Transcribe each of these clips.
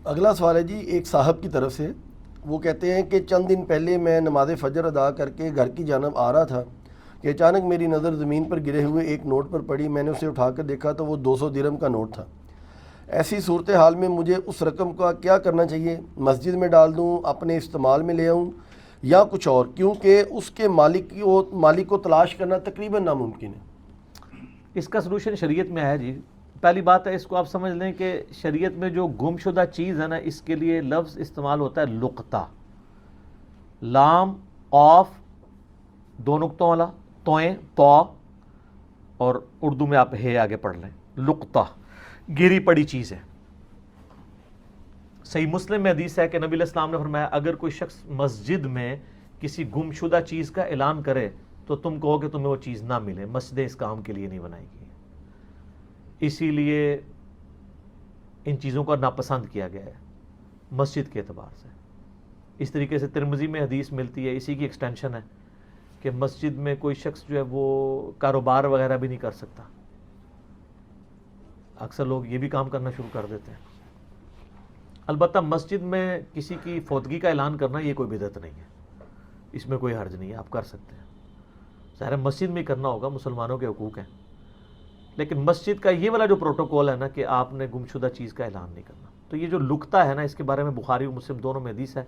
اگلا سوال ہے جی ایک صاحب کی طرف سے. وہ کہتے ہیں کہ چند دن پہلے میں نماز فجر ادا کر کے گھر کی جانب آ رہا تھا کہ اچانک میری نظر زمین پر گرے ہوئے ایک نوٹ پر پڑی. میں نے اسے اٹھا کر دیکھا تو وہ 200 درہم کا نوٹ تھا. ایسی صورتحال میں مجھے اس رقم کا کیا کرنا چاہیے؟ مسجد میں ڈال دوں، اپنے استعمال میں لے آؤں یا کچھ اور؟ کیونکہ اس کے مالک کو تلاش کرنا تقریباً ناممکن ہے. اس کا سلوشن شریعت میں ہے جی. پہلی بات ہے اس کو آپ سمجھ لیں کہ شریعت میں جو گم شدہ چیز ہے نا، اس کے لیے لفظ استعمال ہوتا ہے لقطہ. لام قاف دو نقطوں والا، توئیں تو، اور اردو میں آپ ہے آگے پڑھ لیں. لقطہ گری پڑی چیز ہے. صحیح مسلم میں حدیث ہے کہ نبی علیہ السلام نے فرمایا اگر کوئی شخص مسجد میں کسی گم شدہ چیز کا اعلان کرے تو تم کہو کہ تمہیں وہ چیز نہ ملے. مسجدیں اس کام کے لیے نہیں بنائی گئی، اسی لیے ان چیزوں کا ناپسند کیا گیا ہے مسجد کے اعتبار سے. اس طریقے سے ترمذی میں حدیث ملتی ہے، اسی کی ایکسٹینشن ہے کہ مسجد میں کوئی شخص جو ہے وہ کاروبار وغیرہ بھی نہیں کر سکتا. اکثر لوگ یہ بھی کام کرنا شروع کر دیتے ہیں. البتہ مسجد میں کسی کی فوتگی کا اعلان کرنا یہ کوئی بدعت نہیں ہے، اس میں کوئی حرج نہیں ہے، آپ کر سکتے ہیں. ظاہر مسجد میں کرنا ہوگا، مسلمانوں کے حقوق ہیں، لیکن مسجد کا یہ والا جو پروٹوکول ہے نا کہ آپ نے گمشدہ چیز کا اعلان نہیں کرنا. تو یہ جو لقطہ ہے نا، اس کے بارے میں بخاری و مسلم دونوں میں حدیث ہے.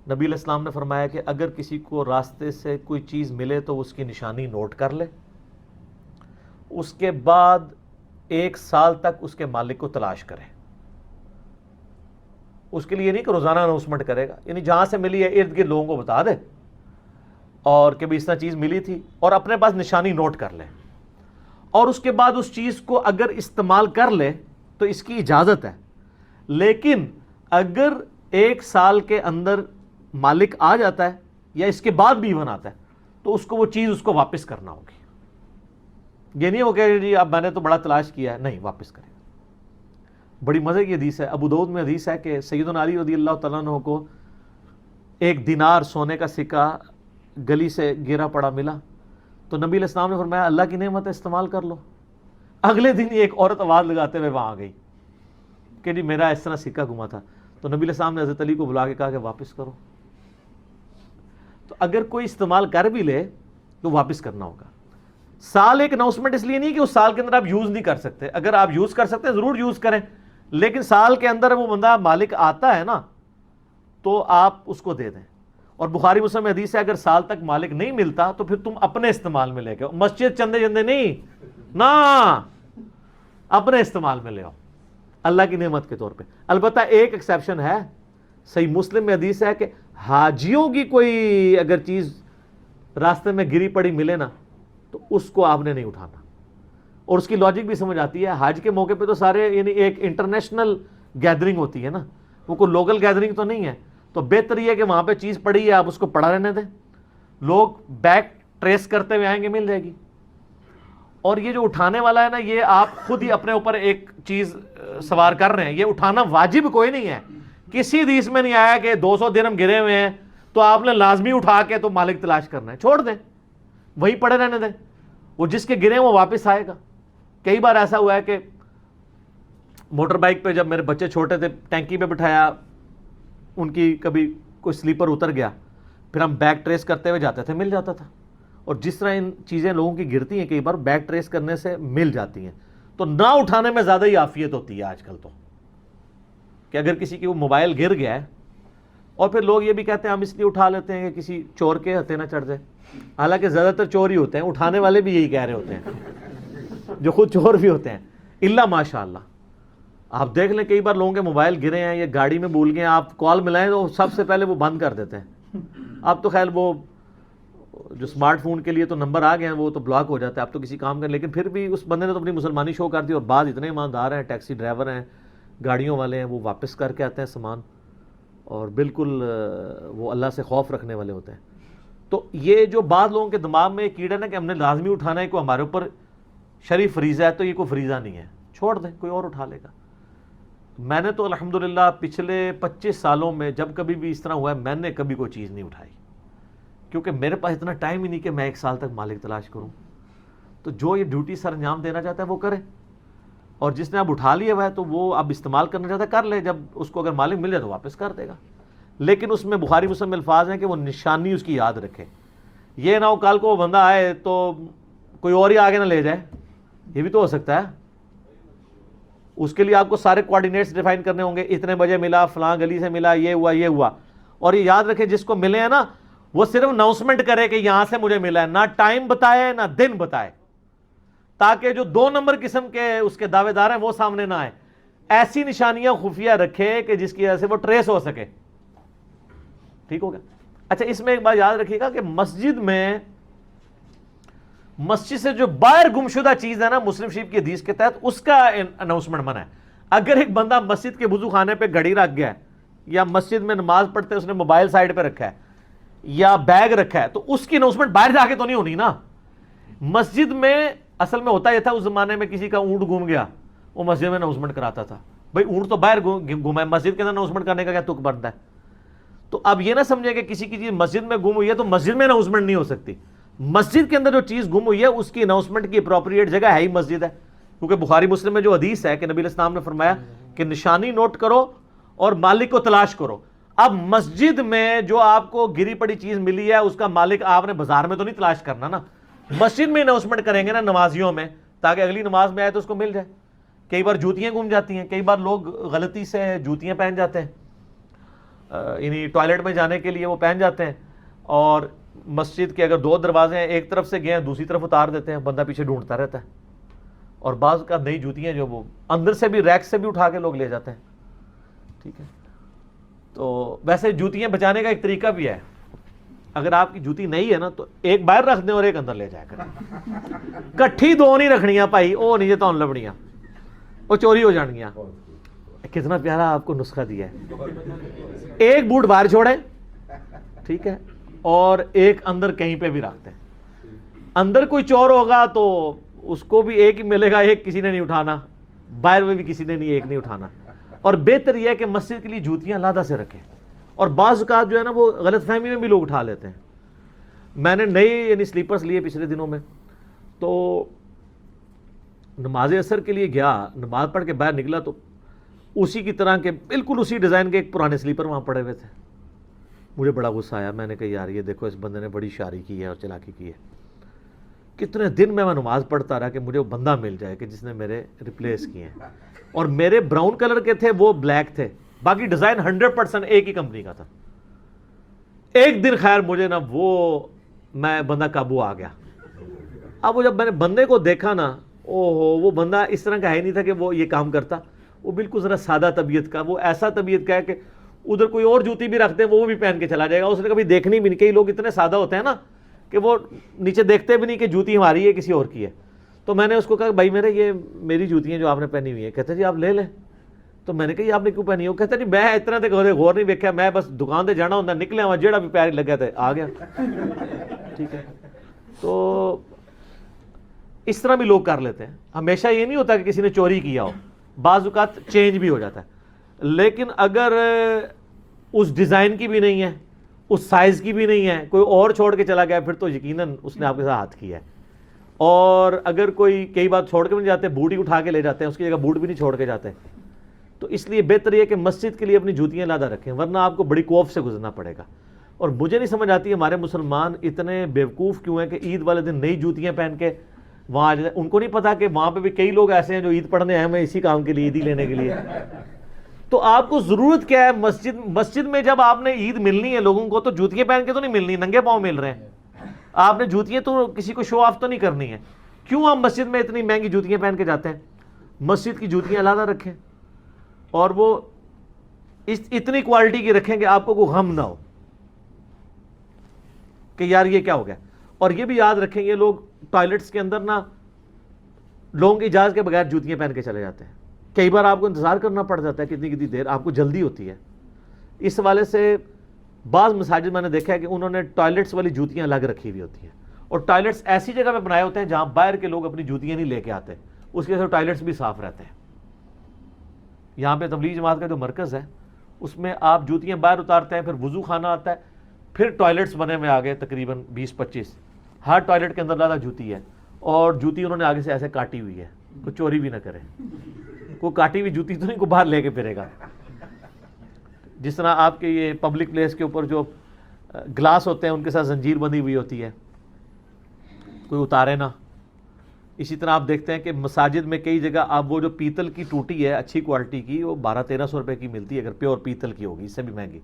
نبی علیہ السلام نے فرمایا کہ اگر کسی کو راستے سے کوئی چیز ملے تو اس کی نشانی نوٹ کر لے، اس کے بعد 1 سال تک اس کے مالک کو تلاش کرے. اس کے لیے نہیں کہ روزانہ اناؤنسمنٹ کرے گا، یعنی جہاں سے ملی ہے ارد گرد لوگوں کو بتا دے اور کہ بھی اس طرح چیز ملی تھی، اور اپنے پاس نشانی نوٹ کر لے. اور اس کے بعد اس چیز کو اگر استعمال کر لے تو اس کی اجازت ہے، لیکن اگر 1 سال کے اندر مالک آ جاتا ہے یا اس کے بعد بھی ایون آتا ہے تو اس کو وہ چیز اس کو واپس کرنا ہوگی. یہ نہیں ہوگا جی اب میں نے تو بڑا تلاش کیا ہے، نہیں، واپس کرے. بڑی مزے کی حدیث ہے، ابو داؤد میں حدیث ہے کہ سیدنا علی رضی اللہ تعالیٰ عنہ کو 1 دینار سونے کا سکہ گلی سے گرا پڑا ملا تو نبی علیہ السلام نے فرمایا اللہ کی نعمت ہے، استعمال کر لو. اگلے دن ایک عورت آواز لگاتے ہوئے وہاں آ گئی کہ جی میرا اس طرح سکہ گما تھا. تو نبی علیہ السلام نے حضرت علی کو بلا کے کہا کہ واپس کرو. تو اگر کوئی استعمال کر بھی لے تو واپس کرنا ہوگا. سال ایک اناؤنسمنٹ اس لیے نہیں کہ اس سال کے اندر آپ یوز نہیں کر سکتے. اگر آپ یوز کر سکتے ہیں ضرور یوز کریں، لیکن سال کے اندر وہ بندہ مالک آتا ہے نا تو آپ اس کو دے دیں. اور بخاری مسلم میں حدیث ہے اگر سال تک مالک نہیں ملتا تو پھر تم اپنے استعمال میں لے کے آؤ. مسجد چندے چندے نہیں نا، اپنے استعمال میں لے آؤ اللہ کی نعمت کے طور پہ. البتہ ایک ایکسیپشن ہے، صحیح مسلم میں حدیث ہے کہ حاجیوں کی کوئی اگر چیز راستے میں گری پڑی ملے نا تو اس کو آپ نے نہیں اٹھانا. اور اس کی لاجک بھی سمجھ آتی ہے. حج کے موقع پہ تو سارے یعنی ایک انٹرنیشنل گیدرنگ ہوتی ہے نا، وہ کوئی لوکل گیدرنگ تو نہیں ہے. تو بہتر یہ ہے کہ وہاں پہ چیز پڑی ہے آپ اس کو پڑا رہنے دیں، لوگ بیک ٹریس کرتے ہوئے آئیں گے، مل جائے گی. اور یہ جو اٹھانے والا ہے نا، یہ آپ خود ہی اپنے اوپر ایک چیز سوار کر رہے ہیں. یہ اٹھانا واجب کوئی نہیں ہے، کسی حدیث میں نہیں آیا کہ 200 درہم گرے ہوئے ہیں تو آپ نے لازمی اٹھا کے تو مالک تلاش کرنا ہے. چھوڑ دیں، وہی پڑے رہنے دیں، وہ جس کے گرے وہ واپس آئے گا. کئی بار ایسا ہوا ہے کہ موٹر بائک پہ جب میرے بچے چھوٹے تھے ٹینکی پہ بٹھایا، ان کی کبھی کوئی سلیپر اتر گیا، پھر ہم بیک ٹریس کرتے ہوئے جاتے تھے، مل جاتا تھا. اور جس طرح ان چیزیں لوگوں کی گرتی ہیں کئی بار بیک ٹریس کرنے سے مل جاتی ہیں. تو نہ اٹھانے میں زیادہ ہی عافیت ہوتی ہے آج کل تو، کہ اگر کسی کی وہ موبائل گر گیا ہے اور پھر لوگ یہ بھی کہتے ہیں ہم اس لیے اٹھا لیتے ہیں کہ کسی چور کے ہتھے نہ چڑھ جائے. حالانکہ زیادہ تر چور ہی ہوتے ہیں، اٹھانے والے بھی یہی کہہ رہے ہوتے ہیں جو خود چور بھی ہوتے ہیں، الا ماشاء اللہ. آپ دیکھ لیں کئی بار لوگوں کے موبائل گرے ہیں یا گاڑی میں بھول گئے ہیں، آپ کال ملائیں تو سب سے پہلے وہ بند کر دیتے ہیں. اب تو خیر وہ جو اسمارٹ فون کے لیے تو نمبر آ گئے ہیں، وہ تو بلاک ہو جاتا ہے، اب تو کسی کام کا. لیکن پھر بھی اس بندے نے تو اپنی مسلمانی شو کر دی. اور بعض اتنے ایماندار ہیں، ٹیکسی ڈرائیور ہیں، گاڑیوں والے ہیں، وہ واپس کر کے آتے ہیں سامان، اور بالکل وہ اللہ سے خوف رکھنے والے ہوتے ہیں. تو یہ جو بعض لوگوں کے دماغ میں کیڑا نا کہ ہم نے لازمی اٹھانا ہے، کوئی ہمارے اوپر شرعی فریضہ ہے، تو یہ کوئی فریضہ نہیں ہے، چھوڑ دیں، کوئی اور اٹھا لے گا. میں نے تو الحمدللہ پچھلے 25 سالوں میں جب کبھی بھی اس طرح ہوا ہے میں نے کبھی کوئی چیز نہیں اٹھائی، کیونکہ میرے پاس اتنا ٹائم ہی نہیں کہ میں 1 سال تک مالک تلاش کروں. تو جو یہ ڈیوٹی سر انجام دینا چاہتا ہے وہ کرے. اور جس نے اب اٹھا لیا ہوا ہے تو وہ اب استعمال کرنا چاہتا ہے کر لے, جب اس کو اگر مالک مل جائے تو واپس کر دے گا. لیکن اس میں بخاری مسلم میں الفاظ ہیں کہ وہ نشانی اس کی یاد رکھے, یہ نہ ہو کل کو وہ بندہ آئے تو کوئی اور ہی آگے نہ لے جائے, یہ بھی تو ہو سکتا ہے. اس کے لیے آپ کو سارے کوآرڈینیٹس ڈیفائن کرنے ہوں گے, اتنے بجے ملا, فلاں گلی سے ملا, یہ ہوا یہ ہوا. اور یہ یاد رکھے جس کو ملے ہیں نا وہ صرف اناؤنسمنٹ کرے کہ یہاں سے مجھے ملا ہے, نہ ٹائم بتائے نہ دن بتائے, تاکہ جو 2 نمبر قسم کے اس کے دعوے دار ہیں وہ سامنے نہ آئے. ایسی نشانیاں خفیہ رکھے کہ جس کی وجہ سے وہ ٹریس ہو سکے. ٹھیک ہو گیا. اچھا اس میں ایک بات یاد رکھیے گا کہ مسجد سے جو باہر گمشدہ چیز ہے نا, مسلم شریف کی حدیث کے تحت اس کا اناؤنسمنٹ منع ہے. اگر ایک بندہ مسجد کے وضو خانے پہ گھڑی رکھ گیا ہے, یا مسجد میں نماز پڑھتے اس نے موبائل سائڈ پہ رکھا ہے یا بیگ رکھا ہے, تو اس کی اناؤنسمنٹ باہر جا کے تو نہیں ہونی نا. مسجد میں اصل میں ہوتا یہ تھا اس زمانے میں, کسی کا اونٹ گم گیا وہ مسجد میں اناؤنسمنٹ کراتا تھا. بھائی اونٹ تو باہر گھوما ہے, مسجد کے اندر اناؤنسمنٹ کرنے کا کیا تک بنتا ہے. تو اب یہ نہ سمجھے کہ کسی کی چیز مسجد میں گم ہوئی ہے تو مسجد میں اناؤنسمنٹ نہیں ہو سکتی. مسجد کے اندر جو چیز گم ہوئی ہے اس کی اناؤنسمنٹ کی اپروپریٹ جگہ ہے ہی مسجد ہے, کیونکہ بخاری مسلم میں جو حدیث ہے کہ نبی علیہ السلام نے فرمایا کہ نشانی نوٹ کرو اور مالک کو تلاش کرو. اب مسجد میں جو آپ کو گری پڑی چیز ملی ہے اس کا مالک آپ نے بازار میں تو نہیں تلاش کرنا نا, مسجد میں اناؤنسمنٹ کریں گے نا نمازیوں میں, تاکہ اگلی نماز میں آئے تو اس کو مل جائے. کئی بار جوتیاں گم جاتی ہیں, کئی بار لوگ غلطی سے جوتیاں پہن جاتے ہیں, یعنی ٹوائلٹ میں جانے کے لیے وہ پہن جاتے ہیں, اور مسجد کے اگر 2 دروازے ہیں, ایک طرف سے گئے ہیں دوسری طرف اتار دیتے ہیں, بندہ پیچھے ڈھونڈتا رہتا ہے. اور بعض کا نئی جوتیاں جو وہ اندر سے بھی ریک سے بھی اٹھا کے لوگ لے جاتے ہیں. ٹھیک ہے, تو ویسے جوتیاں بچانے کا ایک طریقہ بھی ہے. اگر آپ کی جوتی نہیں ہے نا تو ایک باہر رکھ دیں اور ایک اندر لے جایا کریں, کٹھی 2 نہیں رکھنیاں بھائی, وہ نہیں تو لبڑیاں, وہ چوری ہو جانگیاں. کتنا پیارا آپ کو نسخہ دیا ہے. ایک بوٹ باہر چھوڑیں, ٹھیک ہے, اور ایک اندر کہیں پہ بھی رکھتے ہیں. اندر کوئی چور ہوگا تو اس کو بھی ایک ہی ملے گا, ایک کسی نے نہیں اٹھانا, باہر میں بھی کسی نے نہیں, ایک نہیں اٹھانا. اور بہتر یہ ہے کہ مسجد کے لیے جوتیاں علیحدہ سے رکھیں. اور بعض اوقات جو ہے نا وہ غلط فہمی میں بھی لوگ اٹھا لیتے ہیں. میں نے نئے یعنی سلیپرز لیے پچھلے دنوں میں, تو نماز عصر کے لیے گیا, نماز پڑھ کے باہر نکلا تو اسی کی طرح کے بالکل اسی ڈیزائن کے ایک پرانے سلیپر وہاں پڑے ہوئے تھے. مجھے بڑا غصہ آیا, میں نے کہا یار یہ دیکھو اس بندے نے بڑی شاری کی ہے اور چلاکی کی ہے. کتنے دن میں نماز پڑھتا رہا کہ مجھے وہ بندہ مل جائے کہ جس نے میرے ریپلیس کیے ہیں. اور میرے براؤن کلر کے تھے, وہ بلیک تھے, باقی ڈیزائن 100% ایک ہی کمپنی کا تھا. ایک دن خیر مجھے نا وہ میں بندہ قابو آ گیا. اب وہ جب میں نے بندے کو دیکھا نا, وہ بندہ اس طرح کا ہے نہیں تھا کہ وہ یہ کام کرتا. وہ بالکل ذرا سادہ طبیعت کا, وہ ایسا طبیعت کا ہے کہ ادھر کوئی اور جوتی بھی رکھتے ہیں وہ بھی پہن کے چلا جائے گا, اس نے کبھی دیکھنی بھی نہیں. کئی لوگ اتنے سادہ ہوتے ہیں نا کہ وہ نیچے دیکھتے بھی نہیں کہ جوتی ہماری ہے کسی اور کی ہے. تو میں نے اس کو کہا بھائی یہ میری جوتیاں جو آپ نے پہنی ہوئی ہیں. کہتے جی آپ لے لیں. تو میں نے کہا یہ آپ نے کیوں پہنی ہو؟ کہتے نہیں میں اتنا تے غور نہیں دیکھا, میں بس دکان تے جانا ہوتا نکلے وہاں جیڑا بھی پیر لگا تھا آ گیا. ٹھیک ہے, تو اس طرح بھی لوگ کر لیتے ہیں. ہمیشہ یہ نہیں ہوتا کہ کسی نے چوری کیا ہو, بعض اوقات چینج بھی ہو جاتا ہے. لیکن اگر اس ڈیزائن کی بھی نہیں ہے, اس سائز کی بھی نہیں ہے, کوئی اور چھوڑ کے چلا گیا, پھر تو یقیناً اس نے آپ کے ساتھ ہاتھ کیا ہے. اور اگر کوئی کئی بار چھوڑ کے بھی نہیں جاتے, بوٹ ہی اٹھا کے لے جاتے ہیں, اس کی جگہ بوٹ بھی نہیں چھوڑ کے جاتے. تو اس لیے بہتر یہ کہ مسجد کے لیے اپنی جوتیاں علیحدہ رکھیں, ورنہ آپ کو بڑی کوف سے گزرنا پڑے گا. اور مجھے نہیں سمجھ آتی ہمارے مسلمان اتنے بیوقوف کیوں ہیں کہ عید والے دن نئی جوتیاں پہن کے وہاں ان کو نہیں پتا کہ وہاں پہ بھی کئی لوگ ایسے ہیں جو عید پڑھنے آئے ہیں اسی کام کے لیے, عید ہی لینے کے لیے. تو آپ کو ضرورت کیا ہے مسجد میں جب آپ نے عید ملنی ہے لوگوں کو, تو جوتیاں پہن کے تو نہیں ملنی, ننگے پاؤں مل رہے ہیں. آپ نے جوتیاں تو کسی کو شو آف تو نہیں کرنی ہے. کیوں آپ مسجد میں اتنی مہنگی جوتیاں پہن کے جاتے ہیں؟ مسجد کی جوتیاں علیحدہ رکھیں, اور وہ اتنی کوالٹی کی رکھیں کہ آپ کو کوئی غم نہ ہو کہ یار یہ کیا ہو گیا. اور یہ بھی یاد رکھیں یہ لوگ ٹوائلٹس کے اندر نا لوگوں کی اجازت کے بغیر جوتیاں پہن کے چلے جاتے ہیں. کئی بار آپ کو انتظار کرنا پڑ جاتا ہے کتنی دیر, آپ کو جلدی ہوتی ہے. اس حوالے سے بعض مساجد میں نے دیکھا ہے کہ انہوں نے ٹوائلٹس والی جوتیاں الگ رکھی ہوئی ہوتی ہیں, اور ٹوائلٹس ایسی جگہ پہ بنائے ہوتے ہیں جہاں باہر کے لوگ اپنی جوتیاں نہیں لے کے آتے, اس کی وجہ سے ٹوائلٹس بھی صاف رہتے ہیں. یہاں پہ تبلیغ جماعت کا جو مرکز ہے اس میں آپ جوتیاں باہر اتارتے ہیں, پھر وضو خانہ آتا ہے, پھر ٹوائلٹس بنے میں آگے تقریباً 20-25, ہر ٹوائلٹ کے اندر زیادہ جوتی ہے, اور جوتی انہوں نے آگے سے ایسے کاٹی ہوئی ہے. کوئی چوری بھی نہ کرے, کوئی کاٹی ہوئی جوتی تو نہیں کوئی باہر لے کے پھرے گا. جس طرح آپ کے یہ پبلک پلیس کے اوپر جو گلاس ہوتے ہیں ان کے ساتھ زنجیر بندھی ہوئی ہوتی ہے, کوئی اتارے نہ. اسی طرح آپ دیکھتے ہیں کہ مساجد میں کئی جگہ آپ وہ جو پیتل کی ٹوٹی ہے اچھی کوالٹی کی, وہ 1200-1300 روپے کی ملتی ہے اگر پیور پیتل کی ہوگی, اس سے بھی مہنگی,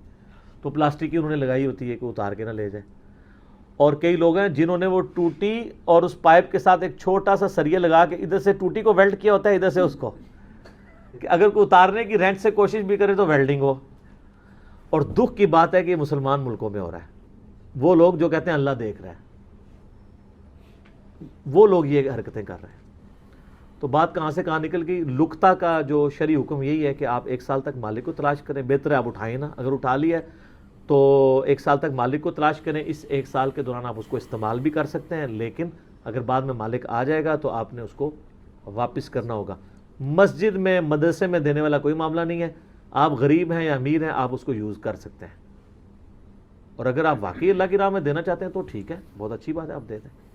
تو پلاسٹک کی انہوں نے لگائی ہوتی ہے کہ اتار کے نہ لے جائے. اور کئی لوگ ہیں جنہوں نے وہ ٹوٹی اور اس پائپ کے ساتھ ایک چھوٹا سا سریا لگا کے ادھر سے ٹوٹی کو ویلڈ کیا ہوتا ہے, ادھر سے اس کو, کہ اگر کوئی اتارنے کی رینٹ سے کوشش بھی کرے تو ویلڈنگ ہو. اور دکھ کی بات ہے کہ یہ مسلمان ملکوں میں ہو رہا ہے. وہ لوگ جو کہتے ہیں اللہ دیکھ رہا ہے, وہ لوگ یہ حرکتیں کر رہے ہیں. تو بات کہاں سے کہاں نکل گئی. لقطہ کا جو شرعی حکم یہی ہے کہ آپ 1 سال تک مالک کو تلاش کریں, بہتر ہے آپ اٹھائیں نا, اگر اٹھا لیا ہے تو 1 سال تک مالک کو تلاش کریں. اس 1 سال کے دوران آپ اس کو استعمال بھی کر سکتے ہیں, لیکن اگر بعد میں مالک آ جائے گا تو آپ نے اس کو واپس کرنا ہوگا. مسجد میں مدرسے میں دینے والا کوئی معاملہ نہیں ہے. آپ غریب ہیں یا امیر ہیں, آپ اس کو یوز کر سکتے ہیں, اور اگر آپ واقعی اللہ کی راہ میں دینا چاہتے ہیں تو ٹھیک ہے, بہت اچھی بات ہے, آپ دے دیں.